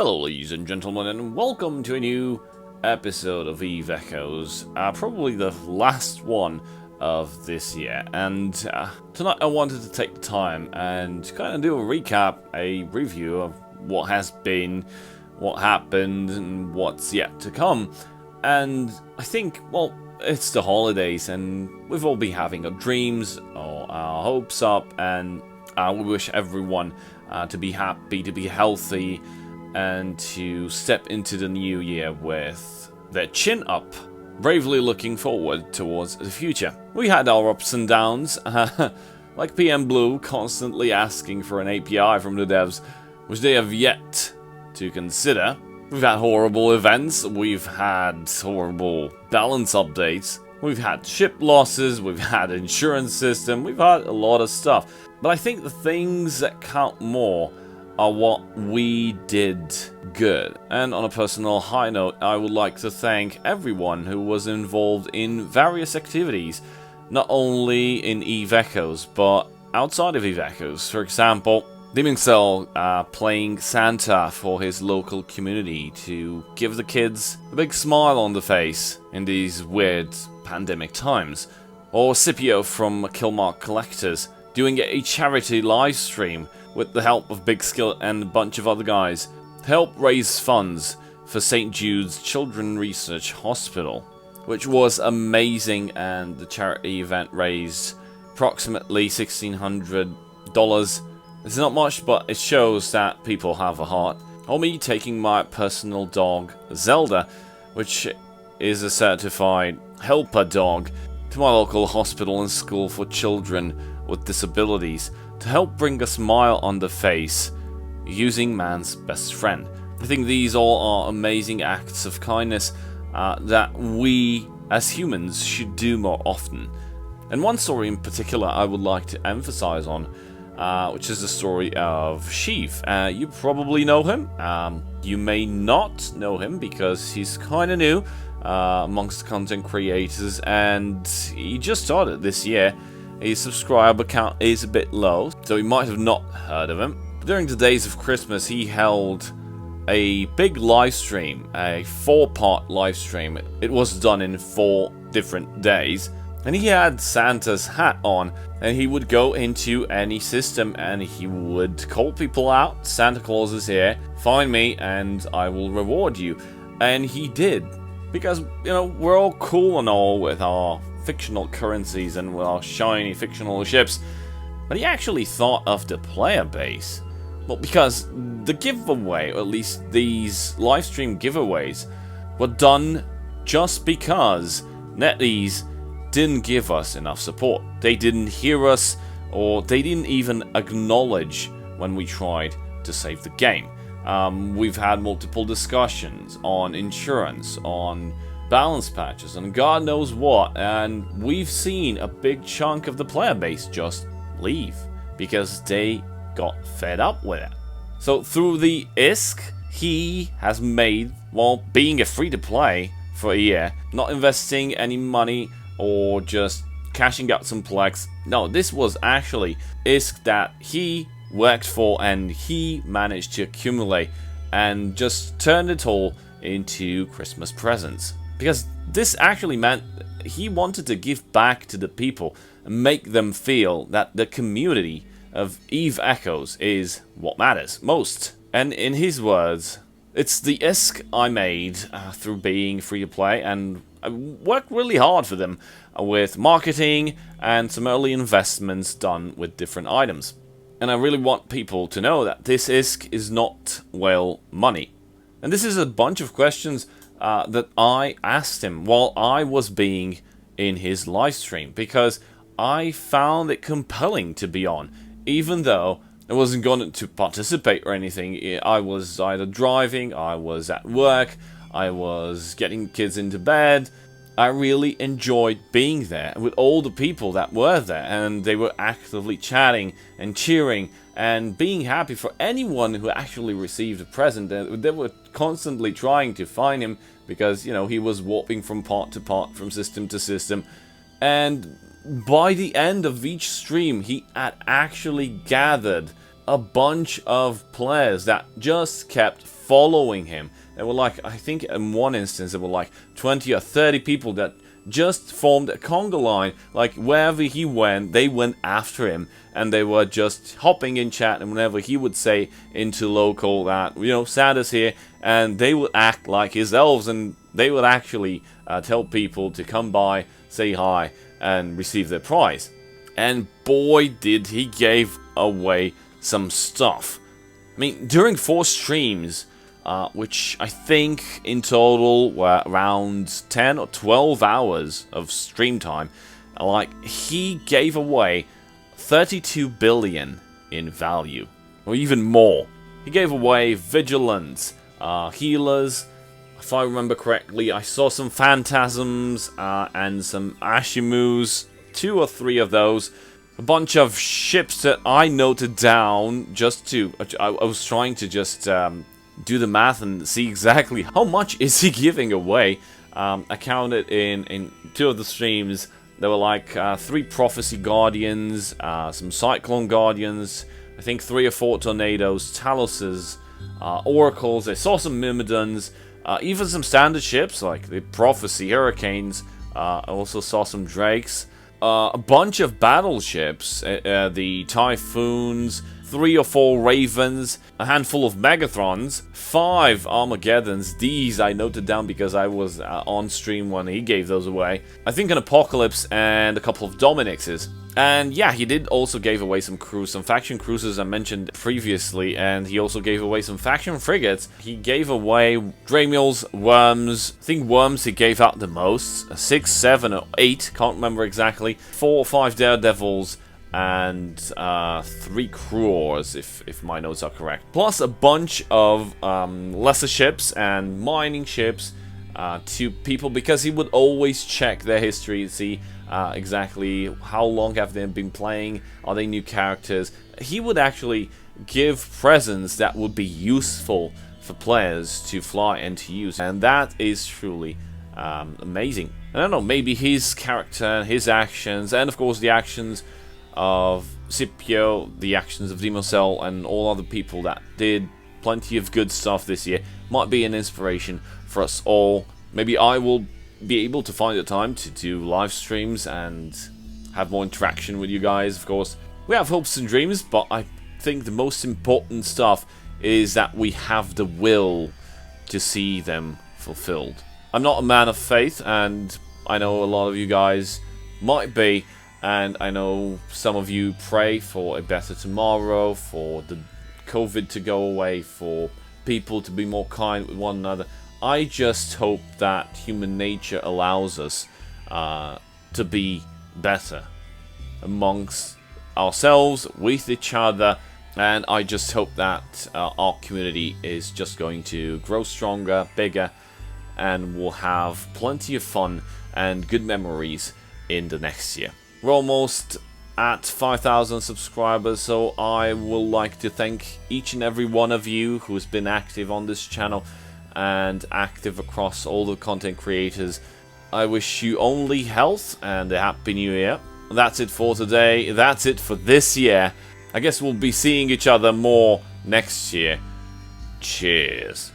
Hello ladies and gentlemen, and welcome to a new episode of Eve Echoes, probably the last one of this year. And tonight I wanted to take the time and kind of do a recap, a review of what has been, what happened, and what's yet to come. And I think, well, it's the holidays and we've all been having our dreams or our hopes up, and we wish everyone to be happy, to be healthy, and to step into the new year with their chin up, bravely looking forward towards the future. We had our ups and downs, like PM Blue constantly asking for an API from the devs, which they have yet to consider. We've had horrible events, we've had horrible balance updates, we've had ship losses, we've had insurance system, we've had a lot of stuff. But I think the things that count more are what we did good. And on a personal high note, I would like to thank everyone who was involved in various activities, not only in Eve Echoes, but outside of Eve Echoes. For example, Demon Cell playing Santa for his local community to give the kids a big smile on the face in these weird pandemic times. Or Scipio from Killmark Collectors doing a charity live stream with the help of Big Skill and a bunch of other guys to help raise funds for St. Jude's Children's Research Hospital, which was amazing, and the charity event raised approximately $1,600. It's not much, but it shows that people have a heart. Or me taking my personal dog, Zelda, which is a certified helper dog, to my local hospital and school for children with disabilities to help bring a smile on the face using man's best friend. I think these all are amazing acts of kindness that we as humans should do more often. And one story in particular I would like to emphasize on, which is the story of Sheev. You probably know him. You may not know him because he's kind of new amongst content creators, and he just started this year. His subscriber count is a bit low, so you might have not heard of him. During the days of Christmas, he held a big live stream, a 4-part live stream. It was done in 4 different days, and he had Santa's hat on, and he would go into any system and he would call people out. Santa Claus is here, find me and I will reward you. And he did, because, you know, we're all cool and all with our fictional currencies and with our shiny fictional ships, but he actually thought of the player base. Well, because the giveaway, or at least these live stream giveaways, were done just because NetEase didn't give us enough support. They didn't hear us, or they didn't even acknowledge when we tried to save the game. We've had multiple discussions on insurance, on balance patches, and God knows what, and we've seen a big chunk of the player base just leave because they got fed up with it. So through the ISK, he has made, well, being a free-to-play for a year, not investing any money or just cashing out some plex. No, this was actually ISK that he worked for and he managed to accumulate and just turned it all into Christmas presents. Because this actually meant he wanted to give back to the people and make them feel that the community of Eve Echoes is what matters most. And in his words, it's the ISK I made through being free to play, and I worked really hard for them with marketing and some early investments done with different items. And I really want people to know that this ISK is not whale money. And this is a bunch of questions that I asked him while I was being in his live stream, because I found it compelling to be on, even though I wasn't going to participate or anything. I was either driving, I was at work, I was getting kids into bed. I really enjoyed being there with all the people that were there, and they were actively chatting and cheering and being happy for anyone who actually received a present. They were constantly trying to find him because, you know, he was warping from part to part, from system to system. And by the end of each stream, he had actually gathered a bunch of players that just kept following him. There were like, I think in one instance, there were like 20 or 30 people that just formed a conga line. Like, wherever he went, they went after him, and they were just hopping in chat, and whenever he would say into local that, you know, Santa's here, and they would act like his elves, and they would actually tell people to come by, say hi, and receive their prize. And boy, did he give away some stuff. I mean, during 4 streams, which I think in total were around 10 or 12 hours of stream time, like, he gave away 32 billion in value, or even more. He gave away vigilance, healers. If I remember correctly, I saw some phantasms and some Ashimus, 2 or 3 of those. A bunch of ships that I noted down just to... I was trying to just do the math and see exactly how much is he giving away. I counted in 2 of the streams. There were like 3 Prophecy Guardians, some Cyclone Guardians, I think 3 or 4 Tornadoes, Taloses, Oracles. I saw some Myrmidons, even some standard ships like the Prophecy Hurricanes. I also saw some Drakes. A bunch of battleships, the Typhoons, 3 or 4 Ravens, a handful of Megathrons, 5 Armageddons. These I noted down because I was on stream when he gave those away. I think an Apocalypse and a couple of Dominixes. And yeah, he did also give away some crews, some faction cruisers I mentioned previously, and he also gave away some faction frigates. He gave away Dremels, Worms. I think Worms he gave out the most. 6, 7, or 8, can't remember exactly. 4 or 5 Daredevils, and 3 Cruors, if my notes are correct. Plus a bunch of lesser ships and mining ships to people, because he would always check their history, see exactly how long have they been playing, are they new characters. He would actually give presents that would be useful for players to fly and to use, and that is truly amazing. I don't know, maybe his character, his actions, and of course the actions of Scipio, the actions of Democell, and all other people that did plenty of good stuff this year might be an inspiration for us all. Maybe I will be able to find the time to do live streams and have more interaction with you guys. Of course, we have hopes and dreams, but I think the most important stuff is that we have the will to see them fulfilled. I'm not a man of faith, and I know a lot of you guys might be, and I know some of you pray for a better tomorrow, for the COVID to go away, for people to be more kind with one another. I just hope that human nature allows us to be better amongst ourselves, with each other, and I just hope that our community is just going to grow stronger, bigger, and we'll have plenty of fun and good memories in the next year. We're almost at 5,000 subscribers, so I will like to thank each and every one of you who's been active on this channel and active across all the content creators. I wish you only health and a happy new year. That's it for today. That's it for this year. I guess we'll be seeing each other more next year. Cheers.